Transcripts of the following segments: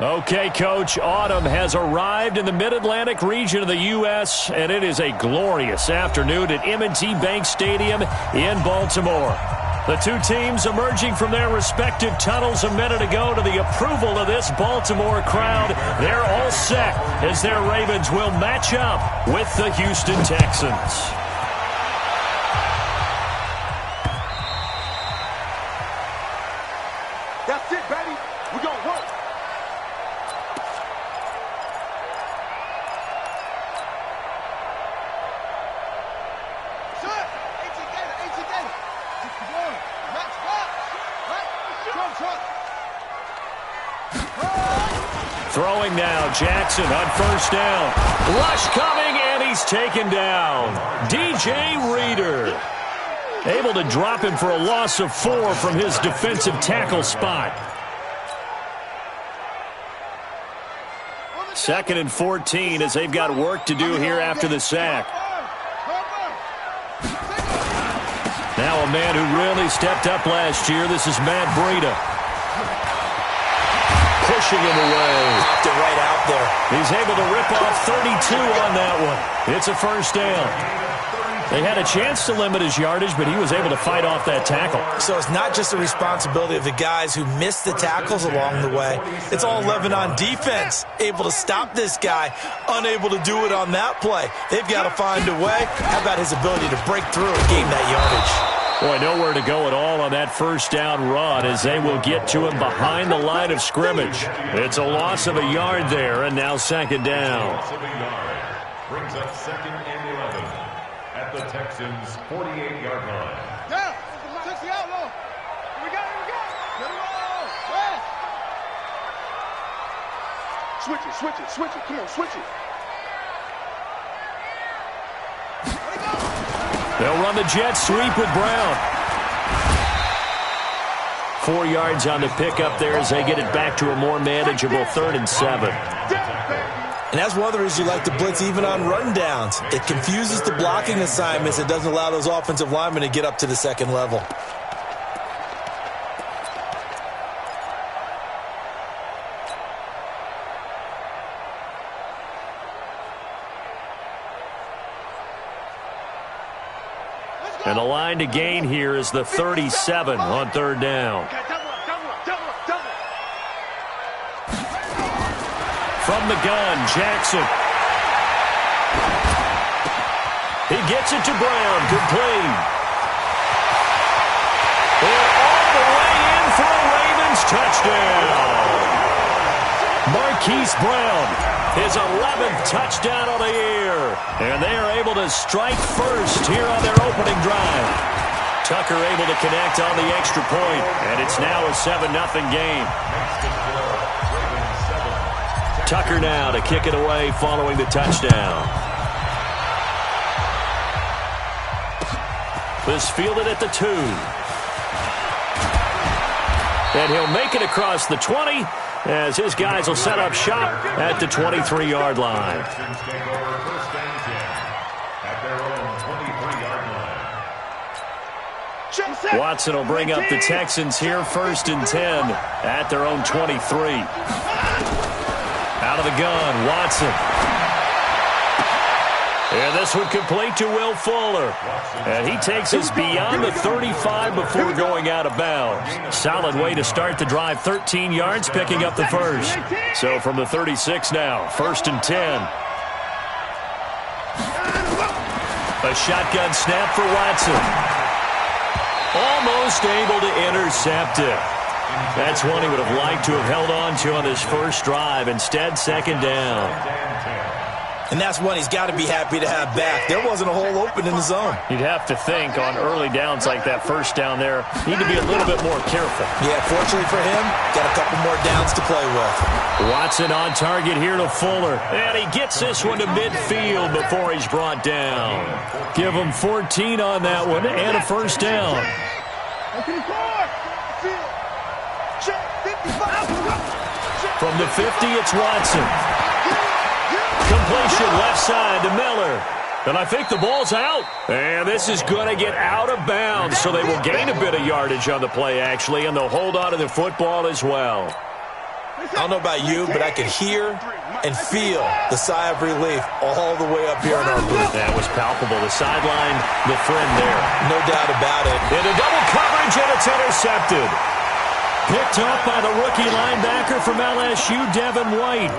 Okay, Coach, autumn has arrived in the Mid-Atlantic region of the U.S., and it is a glorious afternoon at M&T Bank Stadium in Baltimore. The two teams emerging from their respective tunnels a minute ago to the approval of this Baltimore crowd. They're all set as their Ravens will match up with the Houston Texans. That's it, baby. We're going to work. Throwing now, Jackson on first down. Rush coming, and he's taken down. DJ Reader able to drop him for a loss of 4 from his defensive tackle spot. 2nd and 14 as they've got work to do here after the sack. Now a man who really stepped up last year. This is Matt Breida. Pushing him away. Popped it right out there. He's able to rip off 32 on that one. It's a first down. They had a chance to limit his yardage, but he was able to fight off that tackle. So it's not just the responsibility of the guys who missed the tackles along the way. It's all 11 on defense. Able to stop this guy, unable to do it on that play. They've got to find a way. How about his ability to break through and gain that yardage? Boy, nowhere to go at all on that first down run as they will get to him behind the line of scrimmage. It's a loss of a yard there, and now 2nd down. Brings up 2nd and 11 at the Texans' 48-yard line. Yeah, 60 out low. Here we go, here we go. Get it all. Switch it, switch it, switch it. Come on, switch it. They'll run the jet sweep with Brown. 4 yards on the pickup there as they get it back to a more manageable 3rd and 7. And that's one of the reasons you like to blitz even on run downs. It confuses the blocking assignments. It doesn't allow those offensive linemen to get up to the 2nd level. And the line to gain here is the 37 on 3rd down. From the gun, Jackson. He gets it to Brown, complete. They're all the way in for a Ravens touchdown. Marquise Brown, his 11th touchdown on the year. And they are able to strike first here on their opening drive. Tucker able to connect on the extra point, and it's now a 7-0 game. Tucker now to kick it away following the touchdown. This fielded at the 2. And he'll make it across the 20 as his guys will set up shop at the 23-yard line. Watson will bring up the Texans here 1st and 10 at their own 23. Out of the gun, Watson. And this one complete to Will Fuller. And he takes us beyond the 35 before going out of bounds. Solid way to start the drive. 13 yards, picking up the first. So from the 36 now, 1st and 10. A shotgun snap for Watson. Almost able to intercept it. That's one he would have liked to have held on to on his first drive. Instead, 2nd down. And that's one he's got to be happy to have back. There wasn't a hole open in the zone. You'd have to think on early downs like that first down there, need to be a little bit more careful. Yeah, fortunately for him, got a couple more downs to play with. Watson on target here to Fuller. And he gets this one to midfield before he's brought down. Give him 14 on that one and a first down. From the 50, it's Watson. Completion left side to Miller. And I think the ball's out. And this is going to get out of bounds, so they will gain a bit of yardage on the play, actually, and they'll hold on to the football as well. I don't know about you, but I could hear and feel the sigh of relief all the way up here in our booth. That was palpable. The sideline, the friend there. No doubt about it. Into double coverage, and it's intercepted. Picked up by the rookie linebacker from LSU, Devin White.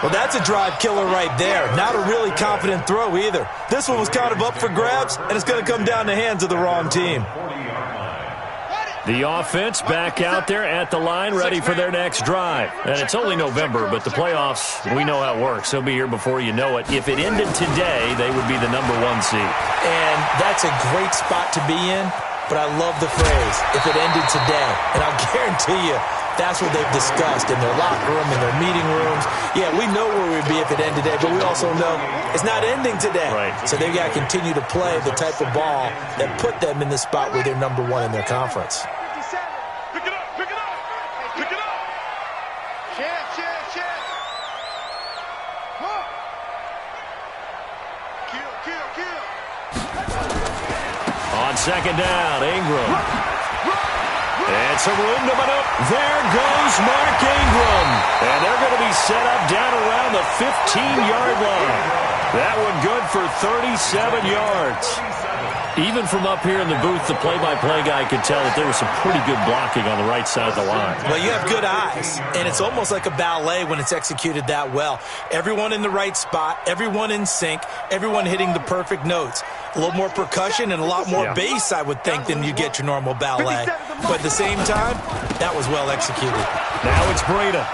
Well, that's a drive killer right there. Not a really confident throw either. This one was kind of up for grabs, and it's going to come down the hands of the wrong team. The offense back out there at the line, ready for their next drive. And it's only November, but the playoffs, we know how it works. They'll be here before you know it. If it ended today, they would be the #1 seed. And that's a great spot to be in, but I love the phrase, if it ended today. And I'll guarantee you, that's what they've discussed in their locker room, in their meeting rooms. Yeah, we know where we'd be if it ended today, but we also know it's not ending today. Right. So they've got to continue to play the type of ball that put them in the spot where they're #1 in their conference. Pick it up, pick it up, pick it up. Check. Come on. Kill. On second down, Ingram. And some room to maneuver. There goes Mark Ingram. And they're going to be set up down around the 15-yard line. That one good for 37 yards. Even from up here in the booth, the play-by-play guy could tell that there was some pretty good blocking on the right side of the line. Well, you have good eyes, and it's almost like a ballet when it's executed that well. Everyone in the right spot, everyone in sync, everyone hitting the perfect notes. A little more percussion and a lot more bass, I would think, than you get your normal ballet. But at the same time, that was well executed. Now it's Breida.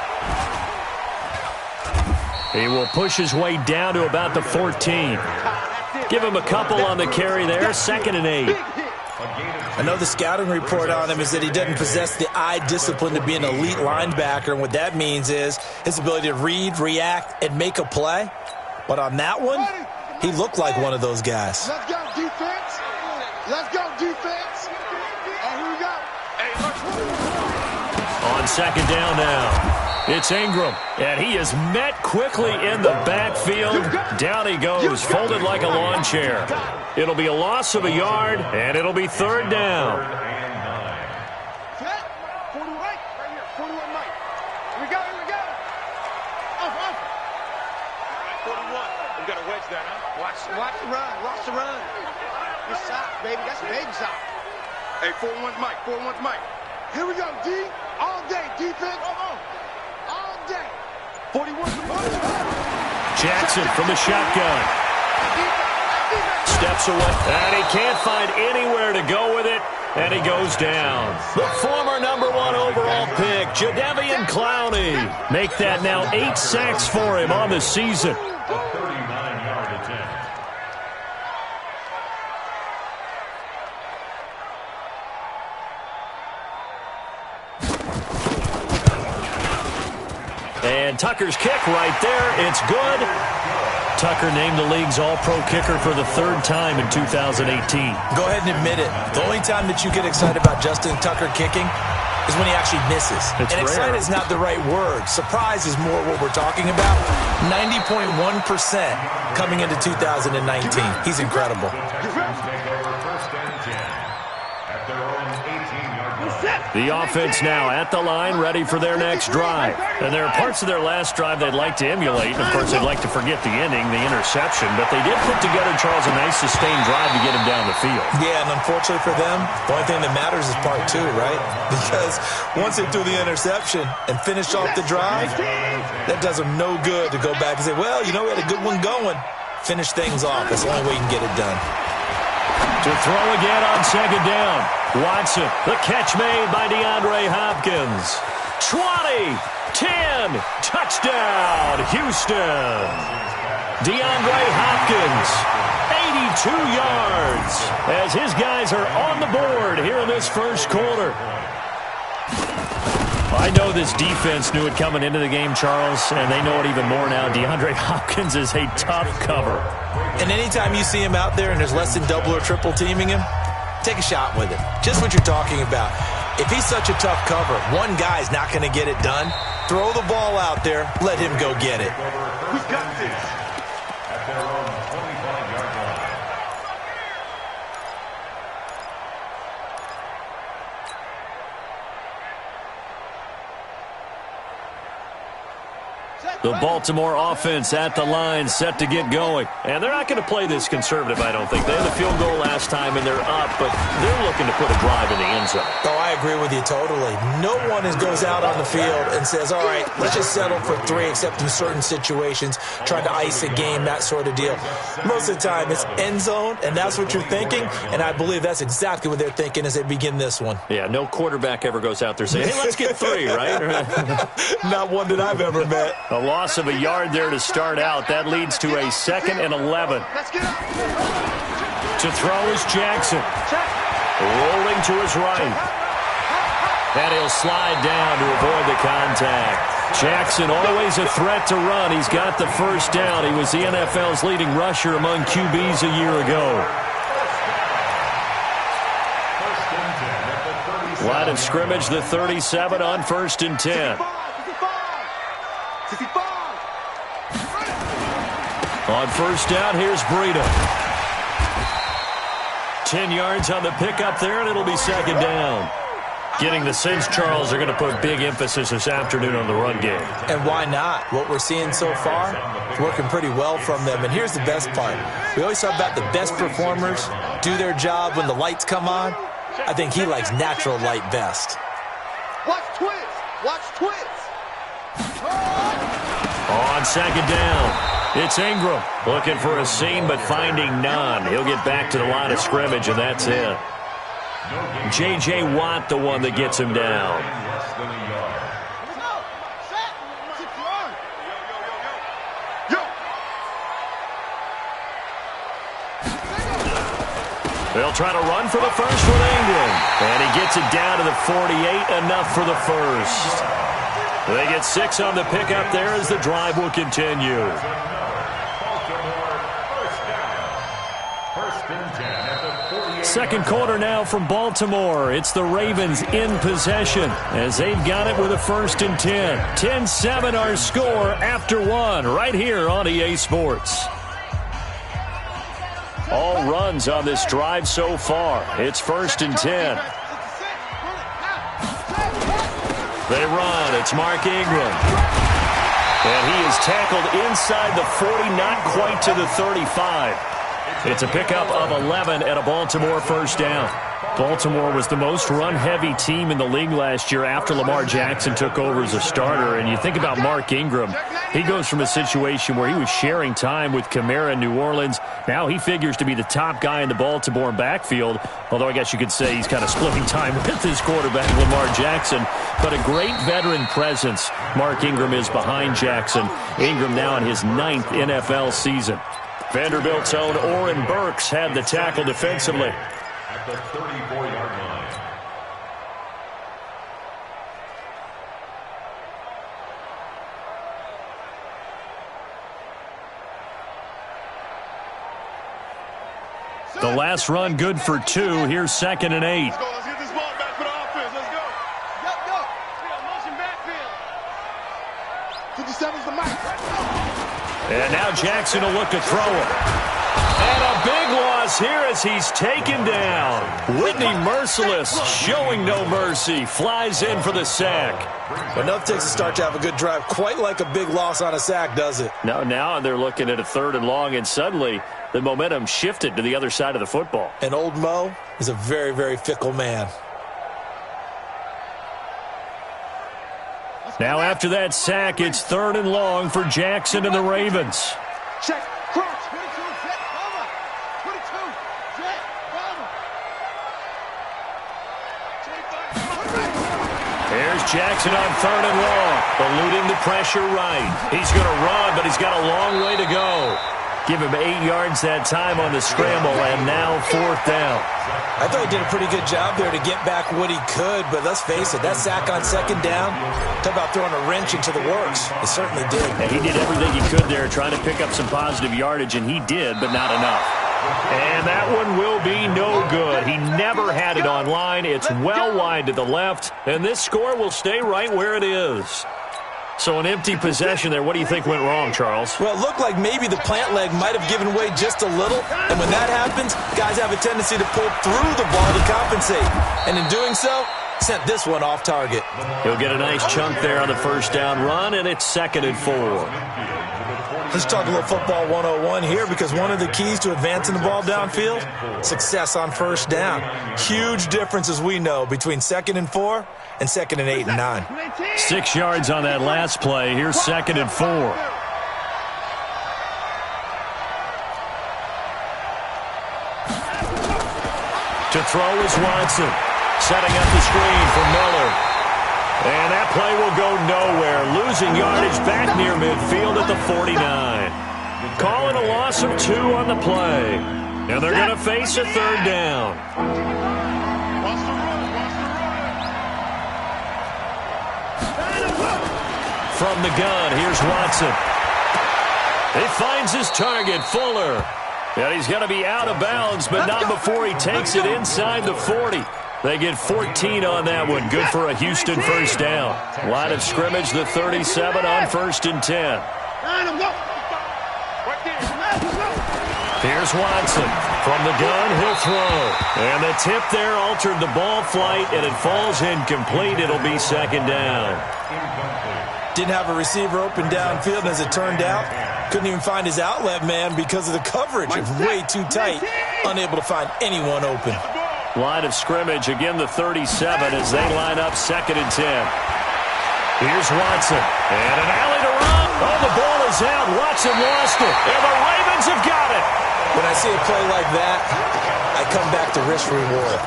He will push his way down to about the 14. Give him a couple on the carry there, 2nd and 8. I know the scouting report on him is that he doesn't possess the eye discipline to be an elite linebacker, and what that means is his ability to read, react, and make a play. But on that one, he looked like one of those guys. Let's go, defense. And here we go. On second down now. It's Ingram, and he is met quickly in the backfield. Down he goes, folded like a lawn chair. It'll be a loss of a yard, and it'll be 3rd down. 41, right here, 41, Mike. Here we go. Off. 41, we got to wedge that, huh? Watch the run. Good shot, baby, that's a baby shot. Hey, 41's Mike. Here we go, D, all day, defense. All day. 41. Jackson from the shotgun. Steps away, and he can't find anywhere to go with it, and he goes down. The former #1 overall pick, Jadeveon Clowney. Make that now 8 sacks for him on the season. A 39-yard attempt. And Tucker's kick right there. It's good. Tucker named the league's all-pro kicker for the 3rd time in 2018. Go ahead and admit it. The only time that you get excited about Justin Tucker kicking is when he actually misses. It's and rare. excited is not the right word. Surprise is more what we're talking about. 90.1% coming into 2019. He's incredible. Texans take over 1st and 10 at their own 18-yard line. The offense now at the line, ready for their next drive. And there are parts of their last drive they'd like to emulate. And, of course, they'd like to forget the ending, the interception. But they did put together, Charles, a nice sustained drive to get him down the field. Yeah, and unfortunately for them, the only thing that matters is part 2, right? Because once they threw the interception and finished off the drive, that does them no good to go back and say, well, you know, we had a good one going. Finish things off. That's the only way you can get it done. To throw again on second down. Watson, the catch made by DeAndre Hopkins. 20, 10, touchdown, Houston. DeAndre Hopkins, 82 yards, as his guys are on the board here in this first quarter. I know this defense knew it coming into the game, Charles, and they know it even more now. DeAndre Hopkins is a tough cover. And anytime you see him out there and there's less than double or triple teaming him, take a shot with him. Just what you're talking about. If he's such a tough cover, one guy's not going to get it done. Throw the ball out there. Let him go get it. We got this. At their own 25-yard line. The Baltimore offense at the line, set to get going. And they're not going to play this conservative, I don't think. They had the field goal last time, and they're up, but they're looking to put a drive in the end zone. Oh, I agree with you totally. No one goes out on the field and says, all right, let's just settle for 3, except in certain situations, trying to ice a game, that sort of deal. Most of the time, it's end zone, and that's what you're thinking, and I believe that's exactly what they're thinking as they begin this one. Yeah, no quarterback ever goes out there saying, hey, let's get 3, right? Not one that I've ever met. A loss of a yard there to start out. That leads to a 2nd and 11. To throw is Jackson. Rolling to his right. And he'll slide down to avoid the contact. Jackson always a threat to run. He's got the first down. He was the NFL's leading rusher among QBs a year ago. Line of scrimmage, the 37 on 1st and 10. On 1st down, here's Breida. 10 yards on the pickup there, and it'll be 2nd down. Getting the sense, Charles, are going to put big emphasis this afternoon on the run game. And why not? What we're seeing so far is working pretty well from them. And here's the best part. We always talk about the best performers do their job when the lights come on. I think he likes natural light best. Watch twist. Watch twist. On 2nd down. It's Ingram looking for a seam but finding none. He'll get back to the line of scrimmage, and that's it. J.J. Watt, the one that gets him down. They'll try to run for the first with Ingram. And he gets it down to the 48, enough for the first. They get 6 on the pickup there as the drive will continue. Second quarter now from Baltimore. It's the Ravens in possession as they've got it with a 1st and 10. 10-7 our score after 1 right here on EA Sports. All runs on this drive so far. It's 1st and 10. They run. It's Mark Ingram. And he is tackled inside the 40, not quite to the 35. It's a pickup of 11 and a Baltimore 1st down. Baltimore was the most run-heavy team in the league last year after Lamar Jackson took over as a starter. And you think about Mark Ingram, he goes from a situation where he was sharing time with Kamara in New Orleans. Now he figures to be the top guy in the Baltimore backfield, although I guess you could say he's kind of splitting time with his quarterback, Lamar Jackson. But a great veteran presence. Mark Ingram is behind Jackson. Ingram now in his 9th NFL season. Vanderbilt's own Oren Burks had the tackle defensively. At the 34-yard line. The last run good for 2. Here's 2nd and 8. Let's go. Let's get this ball back for the offense. Let's go. Go. Motion backfield. 57's the mic. And now Jackson will look to throw him. And a big loss here as he's taken down. Whitney Merciless showing no mercy. Flies in for the sack. Enough takes a start to have a good drive. Quite like a big loss on a sack, does it? Now they're looking at a 3rd and long, and suddenly the momentum shifted to the other side of the football. And old Mo is a very, very fickle man. Now after that sack, it's 3rd and long for Jackson and the Ravens. Check. Crouch. 22. Jet. Cover. 22. Jet. Cover. 25. Here's Jackson on 3rd and long. Eluding the pressure right. He's going to run, but he's got a long way to go. Give him 8 yards that time on the scramble, and now 4th down. I thought he did a pretty good job there to get back what he could, but let's face it, that sack on 2nd down, talk about throwing a wrench into the works. It certainly did. And he did everything he could there trying to pick up some positive yardage, and he did, but not enough. And that one will be no good. He never had it on line. It's well wide to the left, and this score will stay right where it is. So an empty possession there. What do you think went wrong, Charles? Well, it looked like maybe the plant leg might have given way just a little. And when that happens, guys have a tendency to pull through the ball to compensate. And in doing so, Sent this one off target. He'll get a nice chunk there on the first down run, and it's 2nd and 4. Let's talk a little football 101 here, because one of the keys to advancing the ball downfield, success on first down. Huge difference, as we know, between 2nd and 4 and 2nd and 8 and 9. 6 yards on that last play. Here's 2nd and 4. To throw is Watson. Setting up the screen for Miller. And that play will go nowhere. Losing yardage back near midfield at the 49. Calling a loss of 2 on the play. And they're going to face a 3rd down. From the gun, here's Watson. He finds his target, Fuller. And he's going to be out of bounds, but not before he takes it inside the 40. They get 14 on that one. Good for a Houston first down. Line of scrimmage, the 37 on 1st and 10. Here's Watson. From the gun, he'll throw. And the tip there altered the ball flight, and it falls incomplete. It'll be 2nd down. Didn't have a receiver open downfield, and as it turned out, couldn't even find his outlet man because of the coverage. It was way too tight. Unable to find anyone open. Line of scrimmage, again the 37 as they line up 2nd and 10. Here's Watson. And an alley to run. Oh, the ball is out. Watson lost it. And the Ravens have got it. When I see a play like that, I come back to risk reward.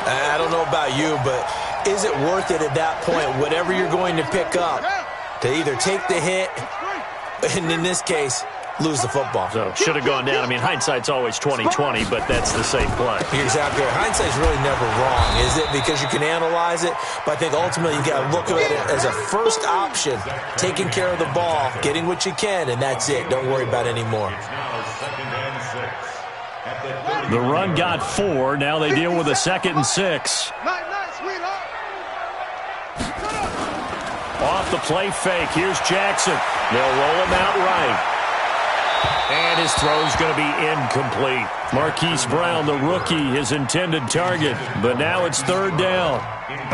I don't know about you, but is it worth it at that point, whatever you're going to pick up, to either take the hit, and in this case, lose the football? So should have gone down. I mean, hindsight's always 20/20, but that's the same play. You're exactly right. Hindsight's really never wrong, is it? Because you can analyze it, but I think ultimately you got to look at it as a first option, taking care of the ball, getting what you can, and that's it. Don't worry about any more. The run got 4. Now they deal with a 2nd and 6. Off the play fake. Here's Jackson. They'll roll him out right. And his throw's going to be incomplete. Marquise Brown, the rookie, his intended target. But now it's 3rd down.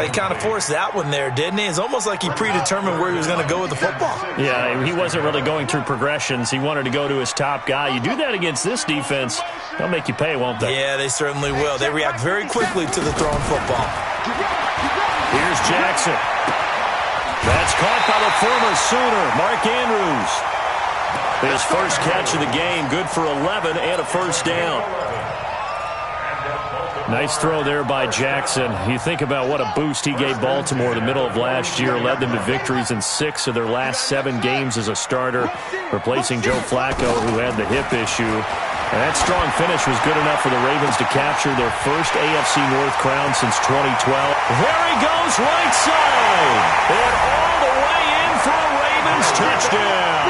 He kind of forced that one there, didn't he? It's almost like he predetermined where he was going to go with the football. Yeah, he wasn't really going through progressions. He wanted to go to his top guy. You do that against this defense, they'll make you pay, won't they? Yeah, they certainly will. They react very quickly to the thrown football. Here's Jackson. That's caught by the former Sooner, Mark Andrews. His first catch of the game, good for 11 and a first down. Nice throw there by Jackson. You think about what a boost he gave Baltimore the middle of last year, led them to victories in 6 of their last 7 games as a starter, replacing Joe Flacco, who had the hip issue. And that strong finish was good enough for the Ravens to capture their first AFC North crown since 2012. There he goes, right side. And all the way in for a Ravens touchdown.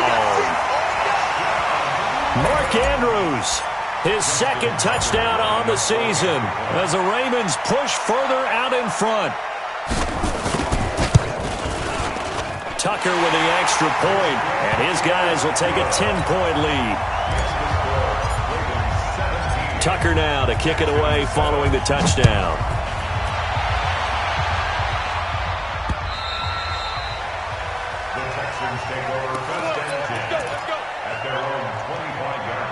Mark Andrews, his 2nd touchdown on the season as the Ravens push further out in front. Tucker with the extra point, and his guys will take a 10-point lead. Tucker now to kick it away following the touchdown. The Texans take over 1st and 10 at their own 25-yard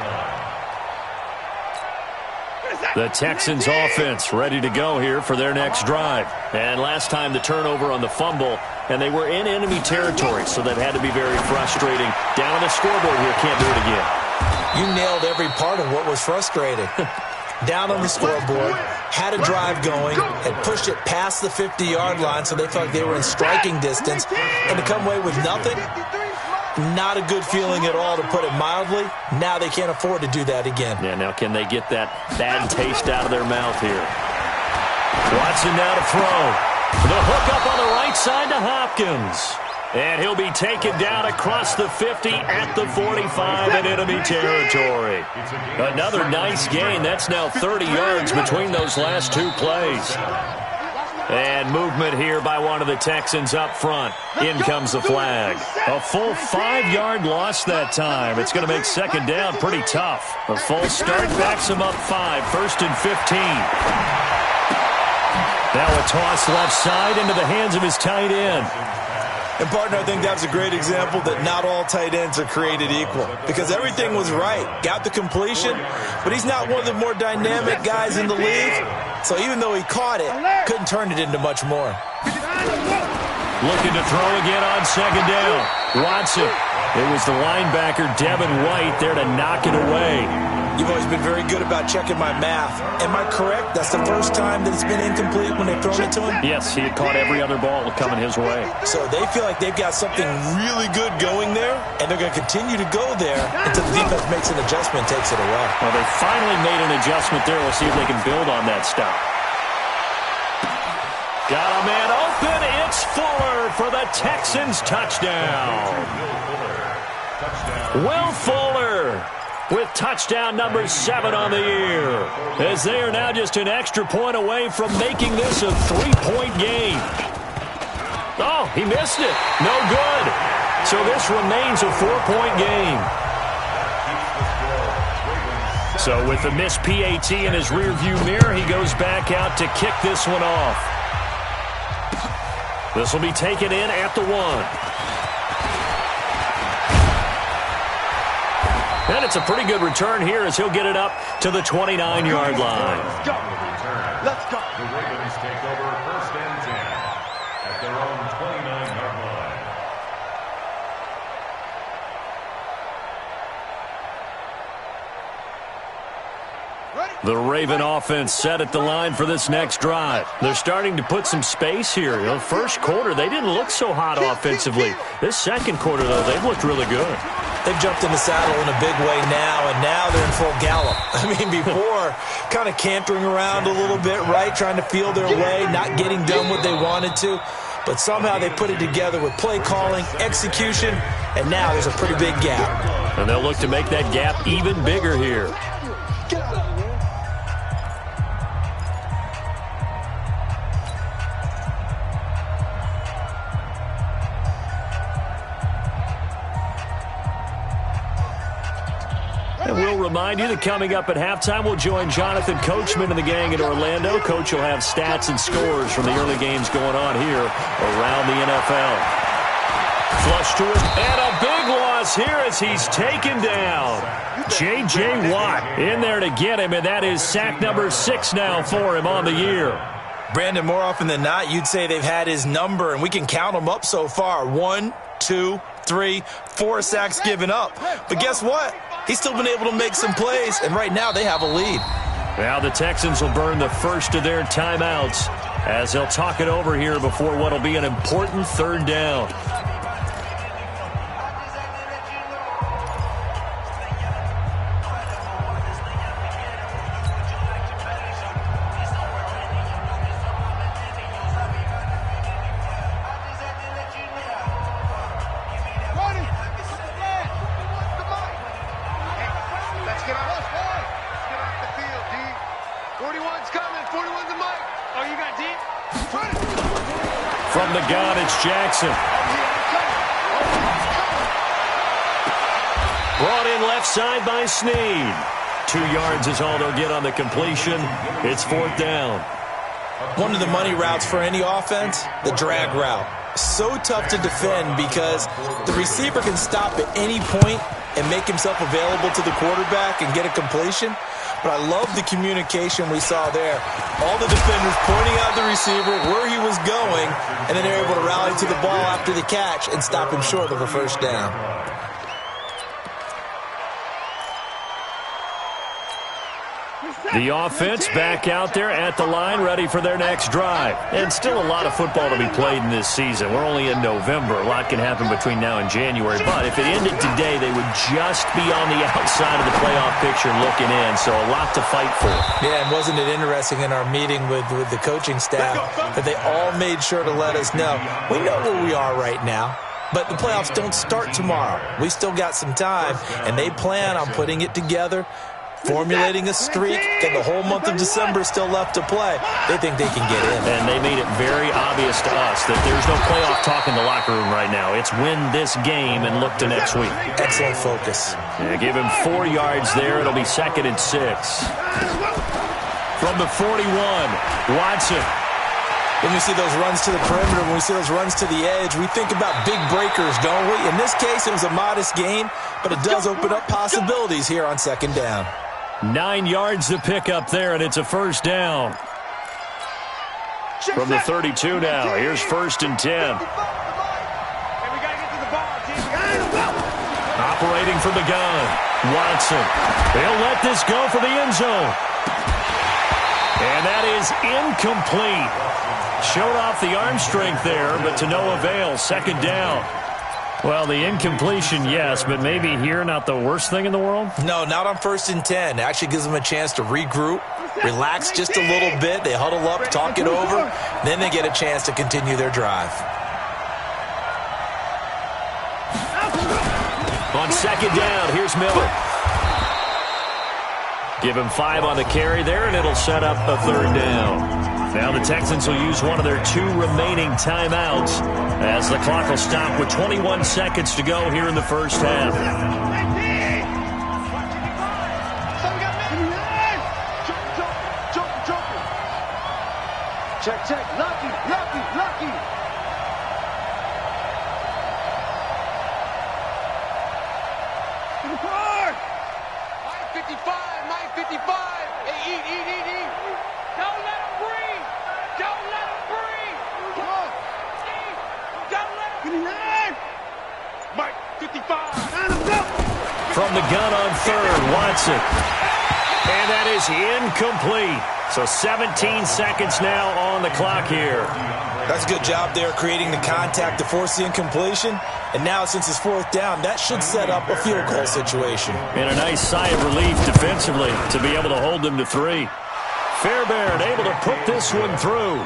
line. The Texans offense ready to go here for their next drive. And last time the turnover on the fumble, and they were in enemy territory, so that had to be very frustrating. Down on the scoreboard here, can't do it again. You nailed every part of what was frustrating. Down on the scoreboard, had a drive going, had pushed it past the 50-yard line, so they felt like they were in striking distance, and to come away with nothing, not a good feeling at all, to put it mildly. Now they can't afford to do that again. Yeah, now can they get that bad taste out of their mouth here? Watson now to throw. The hook up on the right side to Hopkins. And he'll be taken down across the 50 at the 45 in enemy territory. Another nice gain. That's now 30 yards between those last 2 plays. And movement here by one of the Texans up front. In comes the flag. A full 5-yard loss that time. It's going to make 2nd down pretty tough. A false start backs him up 5. 1st and 15. Now a toss left side into the hands of his tight end. And, partner, I think that's a great example that not all tight ends are created equal because everything was right. Got the completion, but he's not one of the more dynamic guys in the league. So even though he caught it, couldn't turn it into much more. Looking to throw again on second down. Watson. It was the linebacker, Devin White, there to knock it away. You've always been very good about checking my math. Am I correct? That's the first time that it's been incomplete when they've thrown it to him? Yes, he had caught every other ball coming his way. So they feel like they've got something really good going there, and they're going to continue to go there until the defense makes an adjustment and takes it away. Well, they finally made an adjustment there. We'll see if they can build on that stop. Got a man open. It's Fuller for the Texans touchdown. Will Fuller with touchdown number 7 on the year, as they are now just an extra point away from making this a 3-point game. Oh, he missed it. No good. So this remains a 4-point game. So with the missed PAT in his rearview mirror, he goes back out to kick this one off. This will be taken in at the 1. And it's a pretty good return here as he'll get it up to the 29-yard line. Let's go. Let's go. The Ravens take over 1st and 10 at their own 29-yard line. The Raven offense set at the line for this next drive. They're starting to put some space here. You know, first quarter, they didn't look so hot offensively. This second quarter, though, they've looked really good. They've jumped in the saddle in a big way now, and now they're in full gallop. I mean, before, kind of cantering around a little bit, right, trying to feel their way, not getting done what they wanted to. But somehow they put it together with play calling, execution, and now there's a pretty big gap. And they'll look to make that gap even bigger here. And we'll remind you that coming up at halftime, we'll join Jonathan Coachman and the gang in Orlando. Coach will have stats and scores from the early games going on here around the NFL. Flush to it, and a big loss here as he's taken down. J.J. Watt in there to get him, and that is sack number 6 now for him on the year. Brandon, more often than not, you'd say they've had his number, and we can count them up so far. 1, 2, 3, 4 sacks given up. But guess what? He's still been able to make some plays, and right now they have a lead. Now the Texans will burn the first of their timeouts as they'll talk it over here before what will be an important 3rd down. From the gun, it's Jackson. Brought in left side by Snead. 2 yards is all they'll get on the completion. It's 4th down. One of the money routes for any offense, the drag route. So tough to defend because the receiver can stop at any point and make himself available to the quarterback and get a completion. But I love the communication we saw there. All the defenders pointing out the receiver, where he was going, and then they're able to rally to the ball after the catch and stop him short of a 1st down. The offense back out there at the line, ready for their next drive. And still a lot of football to be played in this season. We're only in November. A lot can happen between now and January. But if it ended today, they would just be on the outside of the playoff picture looking in. So a lot to fight for. Yeah, and wasn't it interesting in our meeting with the coaching staff that they all made sure to let us know, we know where we are right now. But the playoffs don't start tomorrow. We still got some time, and they plan on putting it together, formulating a streak, and the whole month of December still left to play. They think they can get in. And they made it very obvious to us that there's no playoff talk in the locker room right now. It's win this game and look to next week. Excellent focus. Yeah, give him 4 yards there. It'll be 2nd and 6. From the 41, Watson. When we see those runs to the perimeter, when we see those runs to the edge, we think about big breakers, don't we? In this case, it was a modest gain, but it does open up possibilities here on second down. 9 yards to pick up there, and it's a first down. From the 32 now, here's 1st and 10. Operating from the gun, Watson. They'll let this go for the end zone. And that is incomplete. Showed off the arm strength there, but to no avail. Second down. Well, the incompletion, yes, but maybe here not the worst thing in the world? No, not on 1st and 10. It actually gives them a chance to regroup, relax just a little bit. They huddle up, talk it over, then they get a chance to continue their drive. On second down, here's Miller. Give him 5 on the carry there, and it'll set up a 3rd down. Now the Texans will use one of their 2 remaining timeouts as the clock will stop with 21 seconds to go here in the first half. Check. Lucky. 55. Hey, eat. Don't let him breathe. Come on. Don't let him. Mike, 55. From the gun on 3rd, Watson. And that is incomplete. So 17 seconds now on the clock here. That's a good job there creating the contact to force the incompletion. And now since it's 4th down, that should set up a field goal situation. And a nice sigh of relief defensively to be able to hold them to 3. Fairbairn able to put this one through.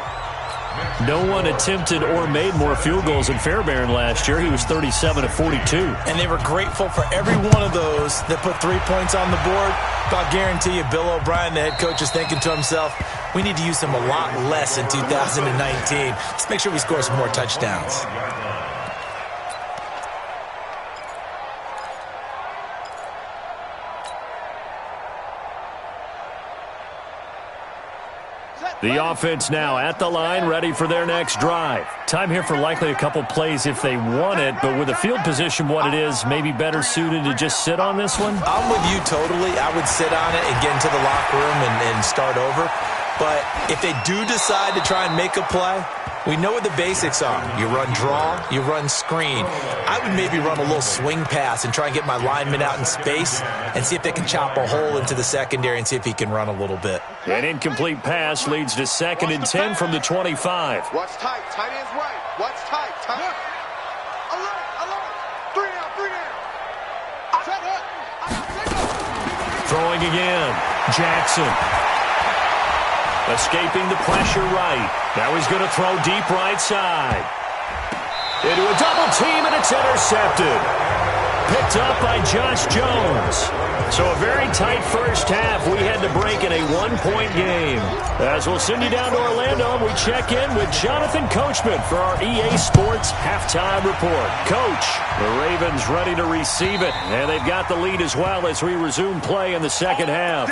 No one attempted or made more field goals than Fairbairn last year. He was 37 of 42. And they were grateful for every one of those that put 3 points on the board. But I'll guarantee you, Bill O'Brien, the head coach, is thinking to himself, we need to use him a lot less in 2019. Let's make sure we score some more touchdowns. The offense now at the line, ready for their next drive. Time here for likely a couple plays if they want it, but with the field position what it is, maybe better suited to just sit on this one? I'm with you totally. I would sit on it and get into the locker room and start over. But if they do decide to try and make a play, we know what the basics are. You run draw, you run screen. I would maybe run a little swing pass and try and get my lineman out in space and see if they can chop a hole into the secondary and see if he can run a little bit. An incomplete pass leads to 2nd and 10 from the 25. Watch tight. Tight end's right. Watch tight. Alert. 3 down. Set up. Throwing again. Jackson. Escaping the pressure right. Now he's going to throw deep right side. Into a double team, and it's intercepted. Picked up by Josh Jones. So a very tight first half. We had to break in a 1-point game. As we'll send you down to Orlando, we check in with Jonathan Coachman for our EA Sports Halftime Report. Coach, the Ravens ready to receive it, and they've got the lead as well as we resume play in the second half.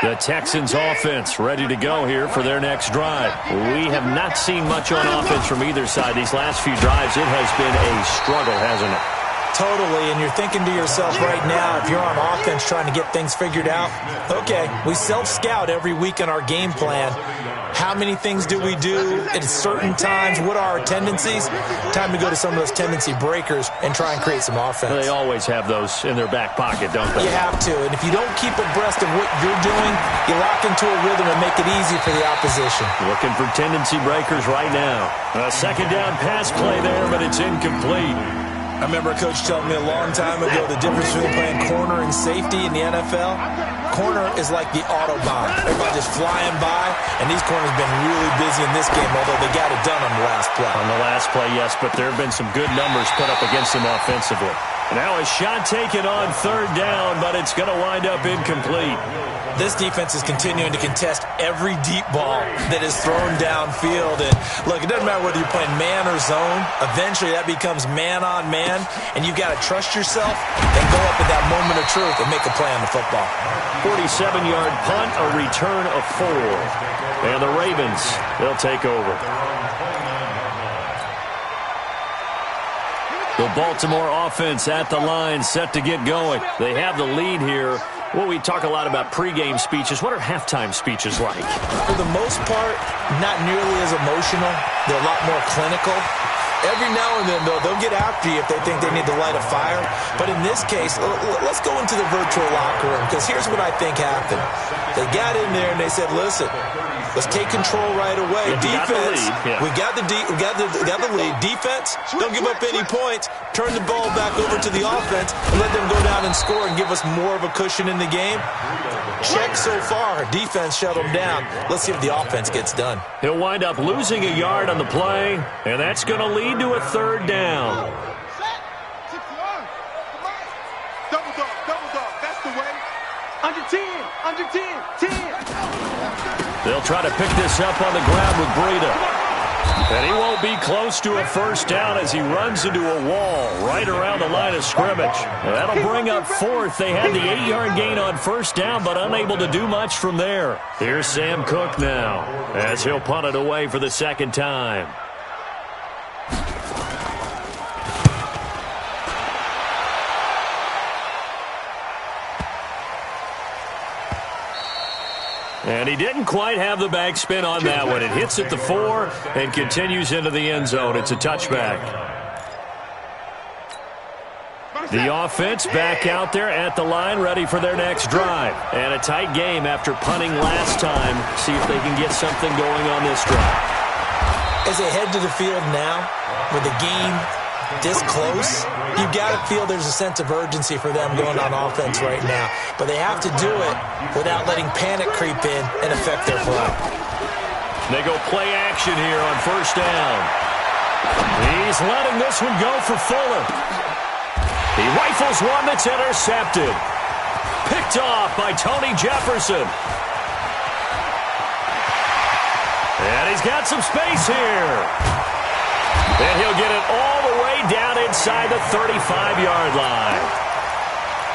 The Texans offense ready to go here for their next drive. We have not seen much on offense from either side these last few drives. It has been a struggle, hasn't it? Totally, and you're thinking to yourself right now, if you're on offense trying to get things figured out, okay, we self-scout every week in our game plan. How many things do we do at certain times? What are our tendencies? Time to go to some of those tendency breakers and try and create some offense. They always have those in their back pocket, don't they? You have to, and if you don't keep abreast of what you're doing, you lock into a rhythm and make it easy for the opposition. Looking for tendency breakers right now. A second down pass play there, but it's incomplete. I remember a coach telling me a long time ago the difference between playing corner and safety in the NFL. Corner is like the Autobahn. Everybody just flying by, and these corners have been really busy in this game, although they got it done on the last play. On the last play, yes, but there have been some good numbers put up against them offensively. Now a shot taken on third down, but it's going to wind up incomplete. This defense is continuing to contest every deep ball that is thrown downfield. And look, it doesn't matter whether you're playing man or zone. Eventually that becomes man on man, and you've got to trust yourself and go up at that moment of truth and make a play on the football. 47-yard punt, a return of 4. And the Ravens, they'll take over. The Baltimore offense at the line, set to get going. They have the lead here. Well, we talk a lot about pregame speeches. What are halftime speeches like? For the most part, not nearly as emotional. They're a lot more clinical. Every now and then, though, they'll get after you if they think they need to light a fire. But in this case, let's go into the virtual locker room, because here's what I think happened. They got in there and they said, listen, let's take control right away. Defense, we got the lead. Defense, don't give up any points. Turn the ball back over to the offense and let them go down and score and give us more of a cushion in the game. Check so far. Defense shut them down. Let's see if the offense gets done. He'll wind up losing a yard on the play, and that's going to lead to a third down. Double dog. That's the way. Under 10. 10. They'll try to pick this up on the ground with Breida. And he won't be close to a first down as he runs into a wall right around the line of scrimmage. That'll bring up fourth. They had the 8-yard gain on first down, but unable to do much from there. Here's Sam Cook now as he'll punt it away for the second time. And he didn't quite have the backspin on that one. It hits at the 4 and continues into the end zone. It's a touchback. The offense back out there at the line, ready for their next drive. And a tight game after punting last time. See if they can get something going on this drive. As they head to the field now, with the game this close, you've got to feel there's a sense of urgency for them going on offense right now. But they have to do it without letting panic creep in and affect their play. They go play action here on first down. He's letting this one go for Fuller. He rifles one that's intercepted. Picked off by Tony Jefferson. And he's got some space here. And he'll get it all the way down inside the 35-yard line.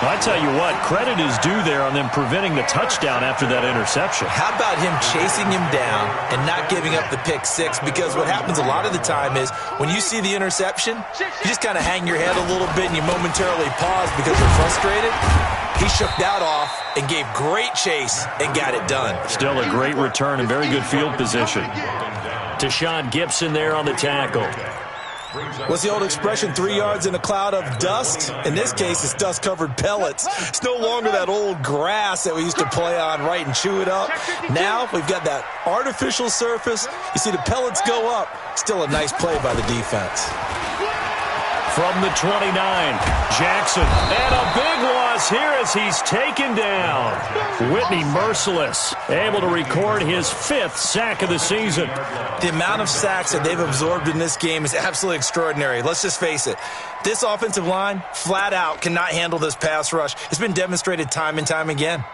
I tell you what, credit is due there on them preventing the touchdown after that interception. How about him chasing him down and not giving up the pick six? Because what happens a lot of the time is when you see the interception, you just kind of hang your head a little bit and you momentarily pause because you're frustrated. He shook that off and gave great chase and got it done. Still a great return and very good field position. Deshaun Gibson there on the tackle. What's the old expression, 3 yards in a cloud of dust? In this case, it's dust-covered pellets. It's no longer that old grass that we used to play on, right, and chew it up. Now we've got that artificial surface. You see the pellets go up. Still a nice play by the defense. From the 29, Jackson. And a big loss here as he's taken down. Whitney merciless, able to record his 5th sack of the season. The amount of sacks that they've absorbed in this game is absolutely extraordinary. Let's just face it. This offensive line, flat out, cannot handle this pass rush. It's been demonstrated time and time again.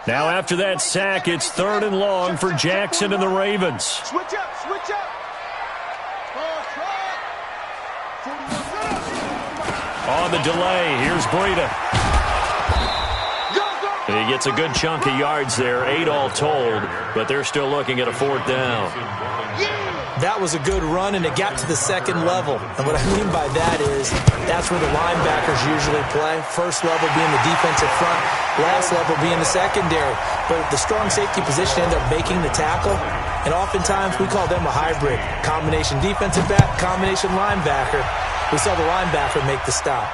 Now after that sack, it's 3rd and long for Jackson and the Ravens. Switch up. On the delay, here's Breida. He gets a good chunk of yards there, 8 all told, but they're still looking at a 4th down. That was a good run, and it got to the 2nd level. And what I mean by that is that's where the linebackers usually play. First level being the defensive front, last level being the secondary. But the strong safety position ended up making the tackle, and oftentimes we call them a hybrid. Combination defensive back, combination linebacker. We saw the linebacker make the stop.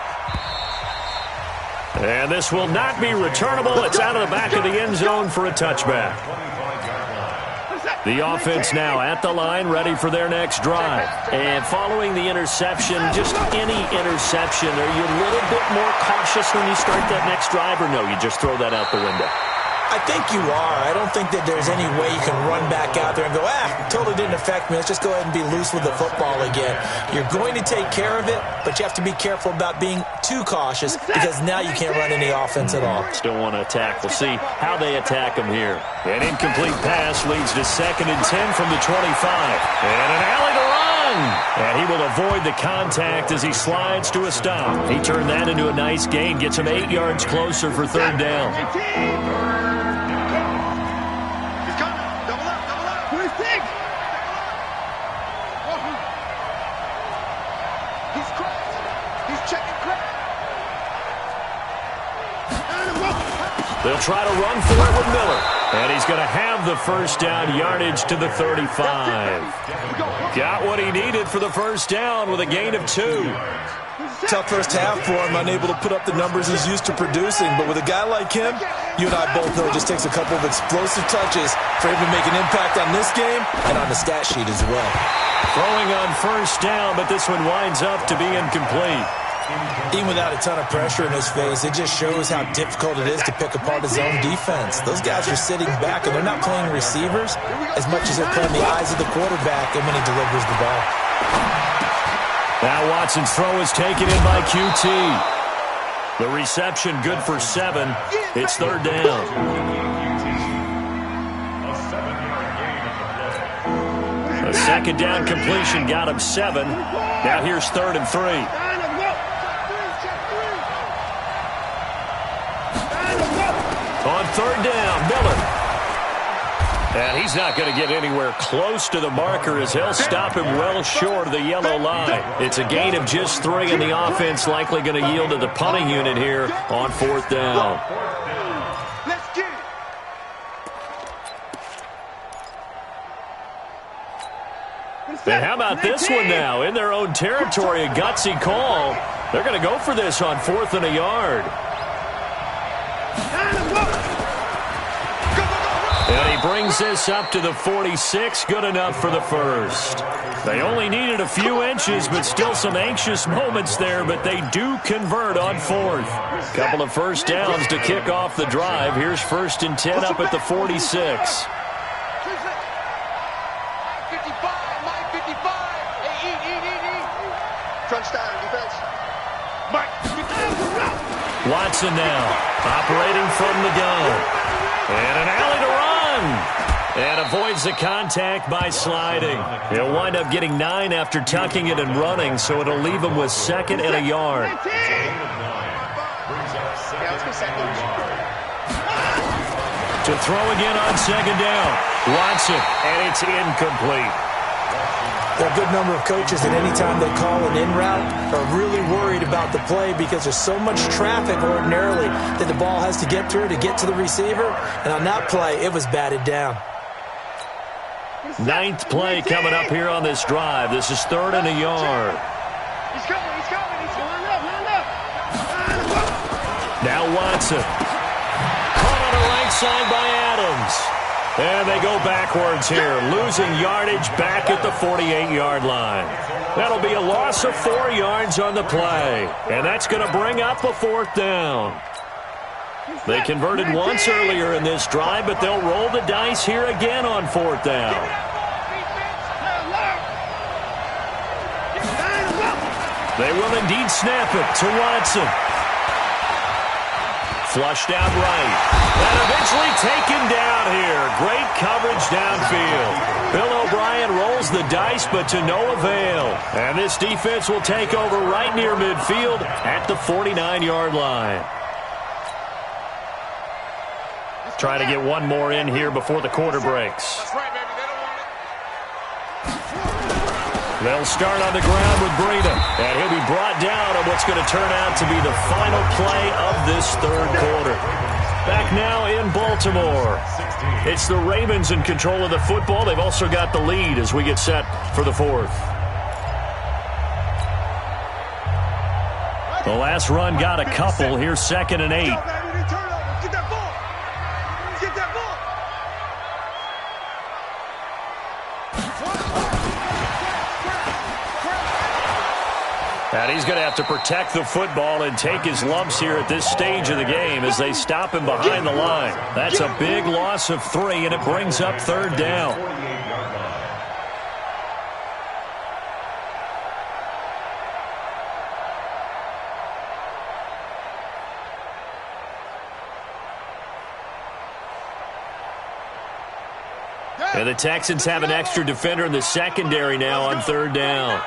And this will not be returnable. It's out of the back of the end zone for a touchback. The offense now at the line, ready for their next drive. And following the interception, just any interception, are you a little bit more cautious when you start that next drive, or no, you just throw that out the window? I think you are. I don't think that there's any way you can run back out there and go, totally didn't affect me. Let's just go ahead and be loose with the football again. You're going to take care of it, but you have to be careful about being too cautious because now you can't run any offense at all. Still want to attack. We'll see how they attack him here. An incomplete pass leads to 2nd and 10 from the 25. And an alley to run. And he will avoid the contact as he slides to a stop. He turned that into a nice gain. Gets him 8 yards closer for 3rd down. They'll try to run for it with Miller. And he's going to have the 1st down yardage to the 35. Got what he needed for the 1st down with a gain of 2. Tough first half for him, unable to put up the numbers he's used to producing. But with a guy like him, you and I both know it just takes a couple of explosive touches for him to make an impact on this game and on the stat sheet as well. Throwing on 1st down, but this one winds up to be incomplete. Even without a ton of pressure in his face, it just shows how difficult it is to pick apart his own defense. Those guys are sitting back, and they're not playing receivers as much as they're playing the eyes of the quarterback and when he delivers the ball. Now Watson's throw is taken in by QT. The reception good for 7. It's 3rd down. A 2nd down completion got him 7. Now here's 3rd and 3. On 3rd down, Miller. And he's not going to get anywhere close to the marker as he'll stop him well short of the yellow line. It's a gain of just 3, and the offense likely going to yield to the punting unit here on 4th down. Let's get it. And how about this one now? In their own territory, a gutsy call. They're going to go for this on 4th and a yard. And he brings this up to the 46, good enough for the 1st. They only needed a few inches, but still some anxious moments there, but they do convert on 4th. Couple of 1st downs to kick off the drive. Here's 1st and 10 up at the 46. 55, Mike 55. Hey, crunch down, defense. Mike. Watson now, operating from the gun. And an alley to run. And avoids the contact by sliding. He'll wind up getting 9 after tucking it and running, so it'll leave him with 2nd and a yard. To throw again on 2nd down. Watson, and it's incomplete. There are a good number of coaches that any time they call an in route are really worried about the play because there's so much traffic ordinarily that the ball has to get through to get to the receiver. And on that play, it was batted down. 9th play coming up here on this drive. This is 3rd and a yard. He's coming. He's lined up. Now Watson. Caught on the right side by Adams. And they go backwards here, losing yardage back at the 48-yard line. That'll be a loss of 4 yards on the play. And that's going to bring up a 4th down. They converted once earlier in this drive, but they'll roll the dice here again on 4th down. They will indeed snap it to Watson. Flushed out right. And eventually taken down here. Great coverage downfield. Bill O'Brien rolls the dice, but to no avail. And this defense will take over right near midfield at the 49-yard line. Try to get one more in here before the quarter breaks. That's right, baby. They don't want it. They'll start on the ground with Breida. And he'll be brought down on what's going to turn out to be the final play of this 3rd quarter. Back now in Baltimore. It's the Ravens in control of the football. They've also got the lead as we get set for the 4th. The last run got a couple. Here's 2nd and 8. Get that ball. Get that ball. And he's going to have to protect the football and take his lumps here at this stage of the game as they stop him behind the line. That's a big loss of 3, and it brings up 3rd down. And the Texans have an extra defender in the secondary now on 3rd down.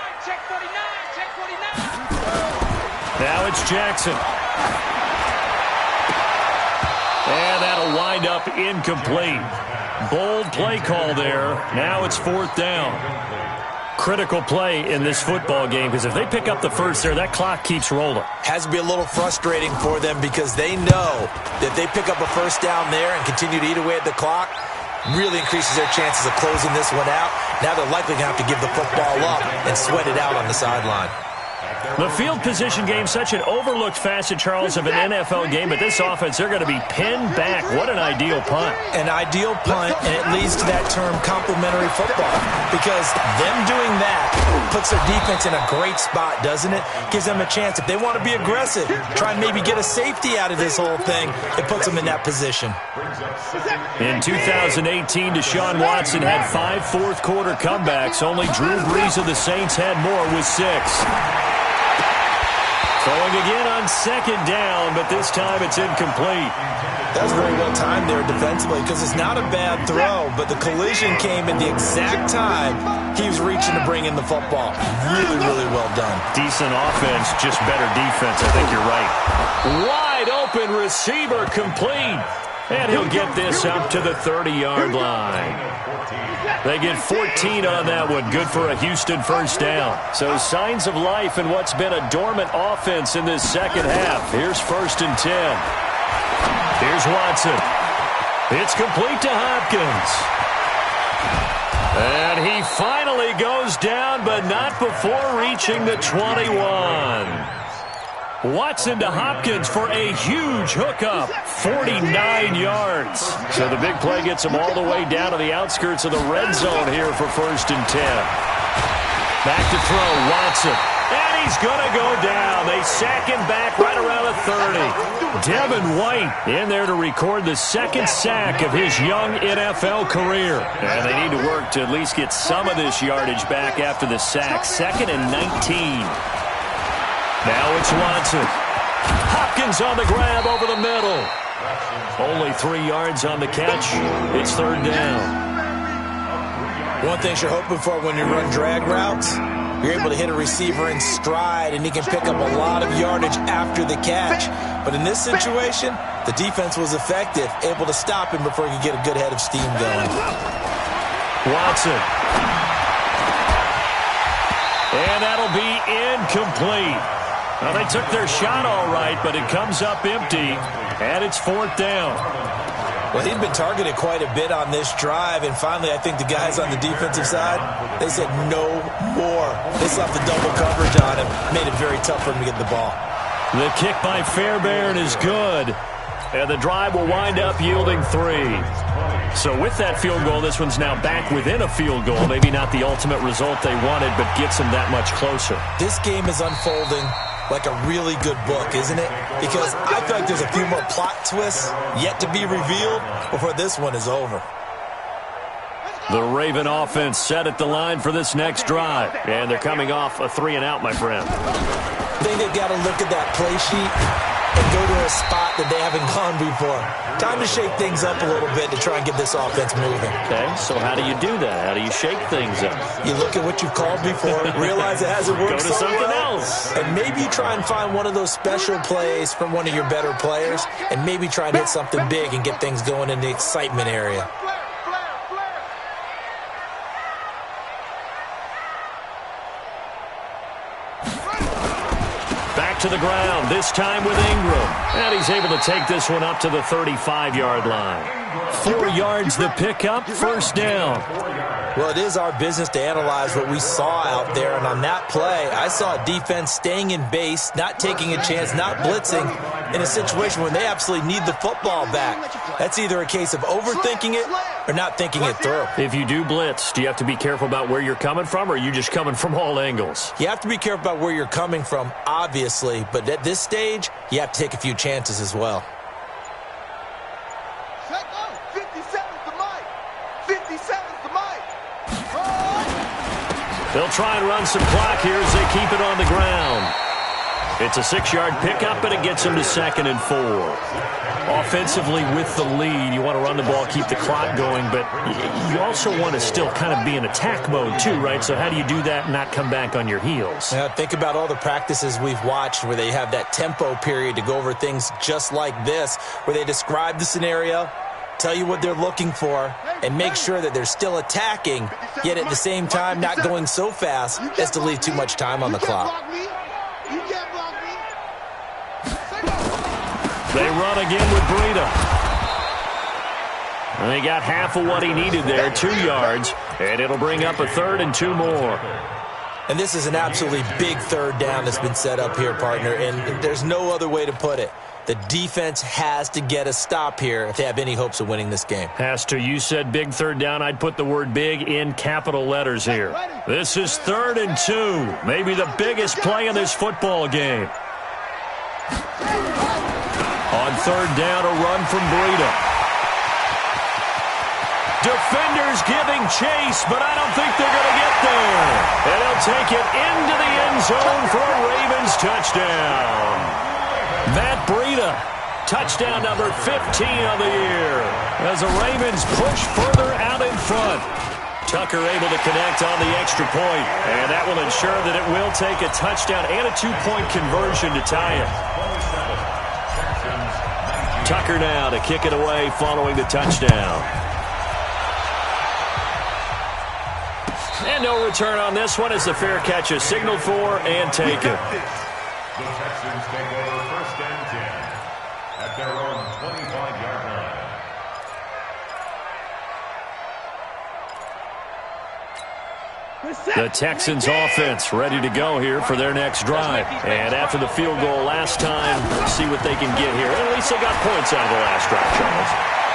Now it's Jackson. And that'll wind up incomplete. Bold play call there. Now it's 4th down. Critical play in this football game because if they pick up the first there, that clock keeps rolling. Has to be a little frustrating for them because they know that if they pick up a first down there and continue to eat away at the clock, really increases their chances of closing this one out. Now they're likely going to have to give the football up and sweat it out on the sideline. The field position game, such an overlooked facet, Charles, of an NFL game, but this offense, they're going to be pinned back. What an ideal punt. An ideal punt, and it leads to that term complementary football because them doing that puts their defense in a great spot, doesn't it? Gives them a chance. If they want to be aggressive, try and maybe get a safety out of this whole thing, it puts them in that position. In 2018, Deshaun Watson had 5 fourth-quarter comebacks. Only Drew Brees of the Saints had more with 6. Throwing again on 2nd down, but this time it's incomplete. That was very well timed there defensively because it's not a bad throw, but the collision came at the exact time he was reaching to bring in the football. Really, really well done. Decent offense, just better defense. I think you're right. Wide open receiver complete. And he'll get this up to the 30-yard line. They get 14 on that one. Good for a Houston first down. So signs of life in what's been a dormant offense in this second half. Here's 1st and 10. Here's Watson. It's complete to Hopkins. And he finally goes down, but not before reaching the 21. Watson to Hopkins for a huge hookup, 49 yards. So the big play gets him all the way down to the outskirts of the red zone here for 1st and 10. Back to throw, Watson. And he's going to go down. They sack him back right around the 30. Devin White in there to record the 2nd sack of his young NFL career. And they need to work to at least get some of this yardage back after the sack. 2nd and 19. Now it's Watson. Hopkins on the grab over the middle. Only 3 yards on the catch. It's 3rd down. One thing you're hoping for when you run drag routes, you're able to hit a receiver in stride, and he can pick up a lot of yardage after the catch. But in this situation, the defense was effective, able to stop him before he could get a good head of steam going. Watson. And that'll be incomplete. Well, they took their shot all right, but it comes up empty, and it's 4th down. Well, he'd been targeted quite a bit on this drive, and finally I think the guys on the defensive side, they said no more. They slapped the double coverage on him, made it very tough for him to get the ball. The kick by Fairbairn is good, and the drive will wind up yielding 3. So with that field goal, this one's now back within a field goal. Maybe not the ultimate result they wanted, but gets them that much closer. This game is unfolding like a really good book, isn't it? Because I feel like there's a few more plot twists yet to be revealed before this one is over. The Raven offense set at the line for this next drive. And they're coming off a 3-and-out, my friend. I think they've got to look at that play sheet and go to a spot that they haven't gone before. Time to shake things up a little bit to try and get this offense moving. Okay, so how do you do that? How do you shake things up? You look at what you've called before, realize it hasn't worked so something well, else. And maybe you try and find one of those special plays from one of your better players, and maybe try and hit something big and get things going in the excitement area. To the ground, this time with Ingram. And he's able to take this one up to the 35-yard line. 4 yards the pickup, 1st down. Well, it is our business to analyze what we saw out there, and on that play, I saw a defense staying in base, not taking a chance, not blitzing, in a situation when they absolutely need the football back. That's either a case of overthinking it or not thinking it through. If you do blitz, do you have to be careful about where you're coming from, or are you just coming from all angles? You have to be careful about where you're coming from, obviously, but at this stage, you have to take a few chances as well. 57's the mic. 57's the mic. They'll try and run some clock here as they keep it on the ground. It's a 6-yard pickup, and it gets them to 2nd and 4. Offensively with the lead, you want to run the ball, keep the clock going, but you also want to still kind of be in attack mode too, right? So how do you do that and not come back on your heels? Now, think about all the practices we've watched where they have that tempo period to go over things just like this, where they describe the scenario, tell you what they're looking for, and make sure that they're still attacking, yet at the same time not going so fast as to leave too much time on the clock. They run again with Breida. And they got half of what he needed there, 2 yards, and it'll bring up a 3rd and 2 more. And this is an absolutely big 3rd down that's been set up here, partner, and there's no other way to put it. The defense has to get a stop here if they have any hopes of winning this game. Has to. You said big 3rd down. I'd put the word big in capital letters here. This is 3rd and 2. Maybe the biggest play in this football game. On 3rd down, a run from Breida. Defenders giving chase, but I don't think they're going to get there. And he'll take it into the end zone for a Ravens touchdown. Matt Breida, touchdown number 15 of the year, as the Ravens push further out in front. Tucker able to connect on the extra point, and that will ensure that it will take a touchdown and a 2-point conversion to tie it. Tucker now to kick it away following the touchdown. And no return on this one as the fair catch is signaled for and taken. The Texans take over 1st and 10 at their own 25-yard line. The Texans offense ready to go here for their next drive. And after the field goal last time, see what they can get here. At least they got points out of the last drive, Charles.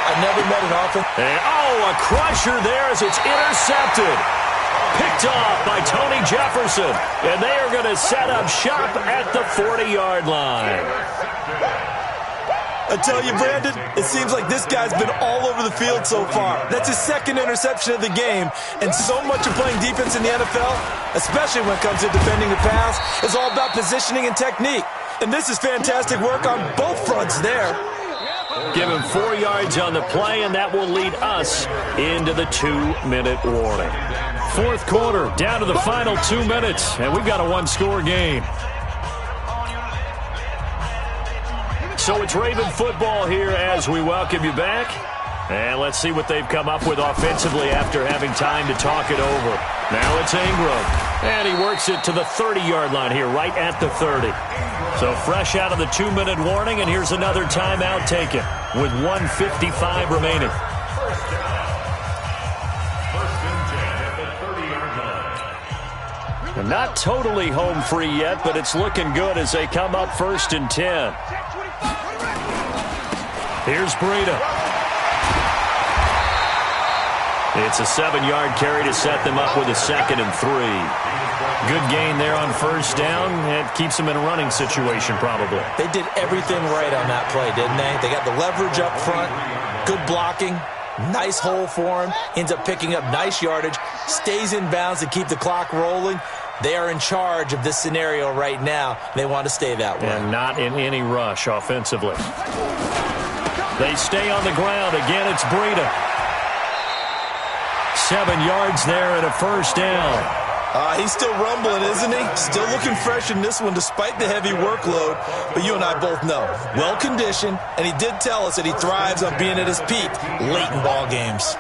I've never met an offense. And, a crusher there as it's intercepted. Picked off by Tony Jefferson. And they are going to set up shop at the 40-yard line. I tell you, Brandon, it seems like this guy's been all over the field so far. That's his 2nd interception of the game, and so much of playing defense in the NFL, especially when it comes to defending the pass, is all about positioning and technique. And this is fantastic work on both fronts there. Give him 4 yards on the play, and that will lead us into the 2-minute warning. 4th quarter, down to the final 2 minutes, and we've got a 1-score game. So it's Raven football here as we welcome you back. And let's see what they've come up with offensively after having time to talk it over. Now it's Ingram. And he works it to the 30-yard line here, right at the 30. So fresh out of the 2-minute warning, and here's another timeout taken with 1:55 remaining. 1st and 10 at the 30-yard line. And not totally home free yet, but it's looking good as they come up 1st and 10. Here's Breida. It's a 7-yard carry to set them up with a 2nd and 3. Good gain there on 1st down. It keeps them in a running situation probably. They did everything right on that play, didn't they? They got the leverage up front, good blocking, nice hole for him, ends up picking up nice yardage, stays in bounds to keep the clock rolling. They are in charge of this scenario right now. They want to stay that way. And not in any rush offensively. They stay on the ground. Again, it's Breida. 7 yards there and a 1st down. He's still rumbling, isn't he? Still looking fresh in this one despite the heavy workload. But you and I both know, well-conditioned, and he did tell us that he thrives on being at his peak late in ball games.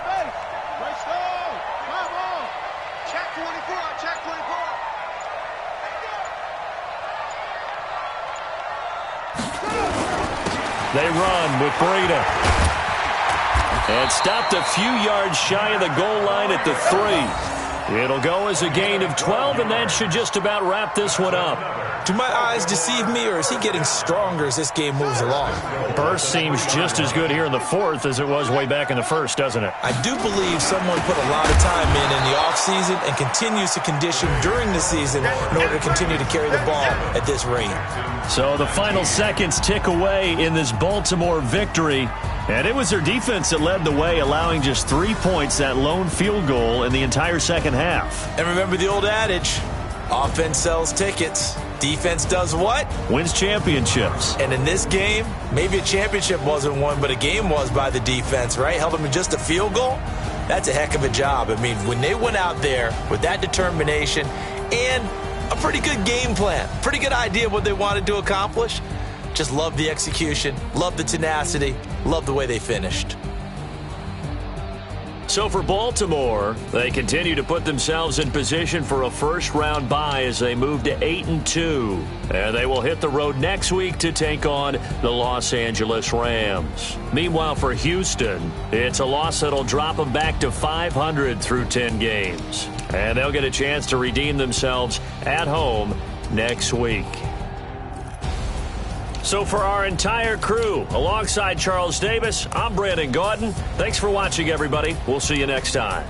They run with Breida. And stopped a few yards shy of the goal line at the 3. It'll go as a gain of 12, and that should just about wrap this one up. Do my eyes deceive me, or is he getting stronger as this game moves along? Burst seems just as good here in the fourth as it was way back in the first, doesn't it? I do believe someone put a lot of time in the offseason and continues to condition during the season in order to continue to carry the ball at this rate. So the final seconds tick away in this Baltimore victory. And it was their defense that led the way, allowing just 3 points, that lone field goal in the entire second half. And remember the old adage, offense sells tickets. Defense does what? Wins championships. And in this game, maybe a championship wasn't won, but a game was by the defense, right? Held them to just a field goal. That's a heck of a job. I mean, when they went out there with that determination and a pretty good game plan, pretty good idea of what they wanted to accomplish, just love the execution, love the tenacity, love the way they finished. So for Baltimore, they continue to put themselves in position for a first-round bye as they move to 8-2. And they will hit the road next week to take on the Los Angeles Rams. Meanwhile, for Houston, it's a loss that'll drop them back to 500 through 10 games. And they'll get a chance to redeem themselves at home next week. So for our entire crew, alongside Charles Davis, I'm Brandon Gaudin. Thanks for watching, everybody. We'll see you next time.